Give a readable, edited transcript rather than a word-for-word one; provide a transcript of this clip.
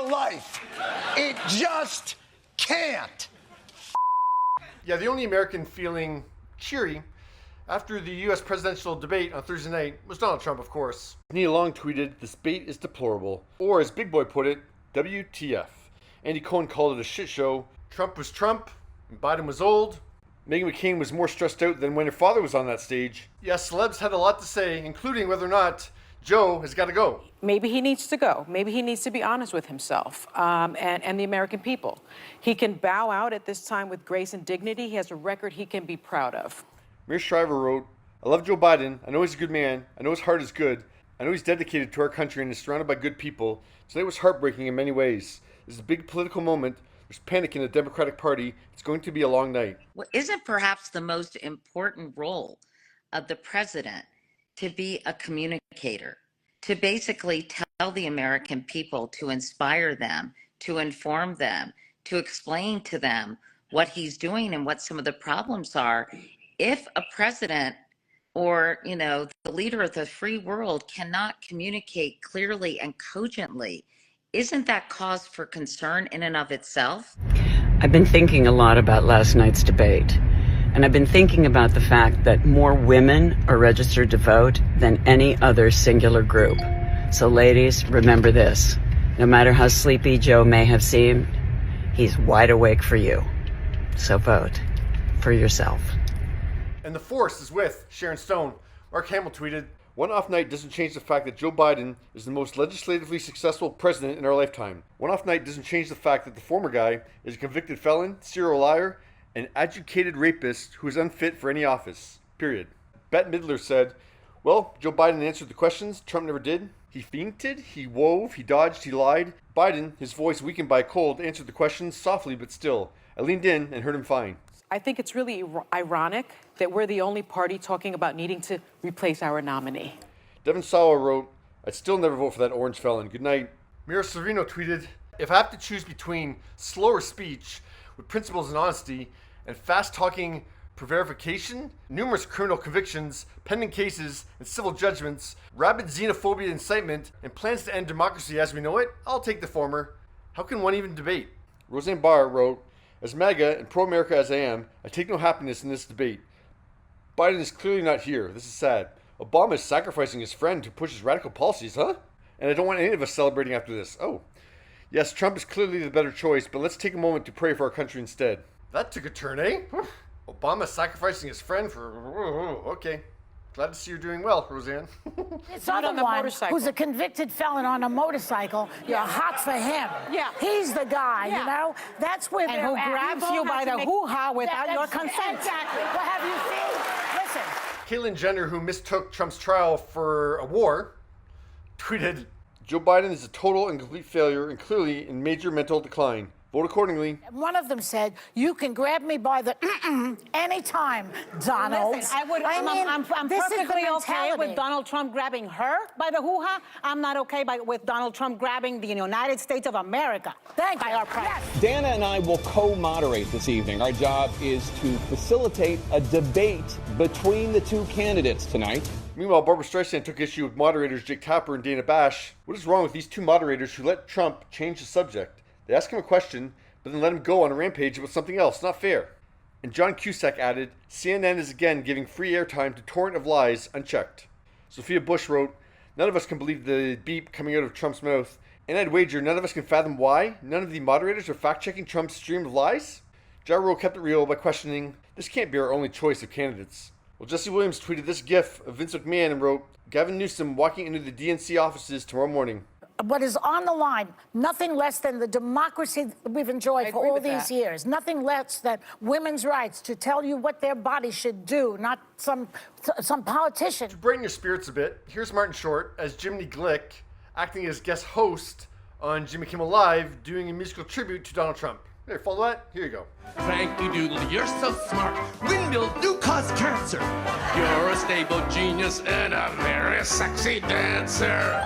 life. It just can't. Yeah, the only American feeling cheery after the U.S. presidential debate on Thursday night was Donald Trump, of course. Neil Long tweeted, "This debate is deplorable." Or as Big Boy put it, WTF. Andy Cohen called it a shit show. Trump was Trump, and Biden was old. Meghan McCain was more stressed out than when her father was on that stage. Yes, celebs had a lot to say, including whether or not Joe has got to go. Maybe he needs to go. Maybe he needs to be honest with himself and the American people. He can bow out at this time with grace and dignity. He has a record he can be proud of. Mira Shriver wrote, "I love Joe Biden. I know he's a good man. I know his heart is good. I know he's dedicated to our country and is surrounded by good people. Today was heartbreaking in many ways. This is a big political moment. There's panic in the Democratic Party. It's going to be a long night." Well, isn't perhaps the most important role of the president to be a communicator, to basically tell the American people, to inspire them, to inform them, to explain to them what he's doing and what some of the problems are? If a president or, the leader of the free world cannot communicate clearly and cogently, isn't that cause for concern in and of itself? I've been thinking a lot about last night's debate, and I've been thinking about the fact that more women are registered to vote than any other singular group. So ladies, remember this. No matter how sleepy Joe may have seemed, he's wide awake for you. So vote for yourself. And the force is with Sharon Stone. Mark Hamill tweeted, "One off night doesn't change the fact that Joe Biden is the most legislatively successful president in our lifetime. One off night doesn't change the fact that the former guy is a convicted felon, serial liar, and educated rapist who is unfit for any office. Period." Bette Midler said, "Well, Joe Biden answered the questions. Trump never did. He feinted, he wove, he dodged, he lied. Biden, his voice weakened by a cold, answered the questions softly but still. I leaned in and heard him fine." I think it's really ironic that we're the only party talking about needing to replace our nominee. Devin Sawa wrote, "I'd still never vote for that orange felon. Good night." Mira Sorvino tweeted, "If I have to choose between slower speech with principles and honesty and fast-talking prevarication, numerous criminal convictions, pending cases, and civil judgments, rabid xenophobia incitement, and plans to end democracy as we know it, I'll take the former. How can one even debate?" Roseanne Barr wrote, "As MAGA and pro-America as I am, I take no happiness in this debate. Biden is clearly not here. This is sad. Obama is sacrificing his friend to push his radical policies, huh? And I don't want any of us celebrating after this. Oh. Yes, Trump is clearly the better choice, but let's take a moment to pray for our country instead." That took a turn, eh? Obama sacrificing his friend for... Okay. Glad to see you're doing well, Roseanne. This other one, who's a convicted felon on a motorcycle, you're hot for him. Yeah. He's the guy, you know? That's where And who grabs you by the hoo-ha without your consent. Exactly. Well, have you seen? Listen. Caitlyn Jenner, who mistook Trump's trial for a war, tweeted, "Joe Biden is a total and complete failure and clearly in major mental decline. Vote accordingly." One of them said, "You can grab me by the anytime, Donald." Listen, I'm perfectly okay with Donald Trump grabbing her by the hoo-ha. I'm not okay with Donald Trump grabbing the United States of America. Thank you. Our president. Yes. Dana and I will co-moderate this evening. Our job is to facilitate a debate between the two candidates tonight. Meanwhile, Barbra Streisand took issue with moderators Jake Tapper and Dana Bash. What is wrong with these two moderators who let Trump change the subject? They ask him a question, but then let him go on a rampage about something else. Not fair. And John Cusack added, "CNN is again giving free airtime to torrent of lies unchecked." Sophia Bush wrote, "None of us can believe the beep coming out of Trump's mouth. And I'd wager none of us can fathom why none of the moderators are fact-checking Trump's stream of lies." Ja Rule kept it real by questioning, "This can't be our only choice of candidates." Well, Jesse Williams tweeted this gif of Vince McMahon and wrote, "Gavin Newsom walking into the DNC offices tomorrow morning." What is on the line, nothing less than the democracy that we've enjoyed for all these years. Nothing less than women's rights to tell you what their body should do, not some politician. To brighten your spirits a bit, here's Martin Short as Jiminy Glick, acting as guest host on Jimmy Kimmel Live, doing a musical tribute to Donald Trump. There, follow that? Here you go. Frankie Doodle, you're so smart. Windmill do cause cancer. You're a stable genius and a very sexy dancer.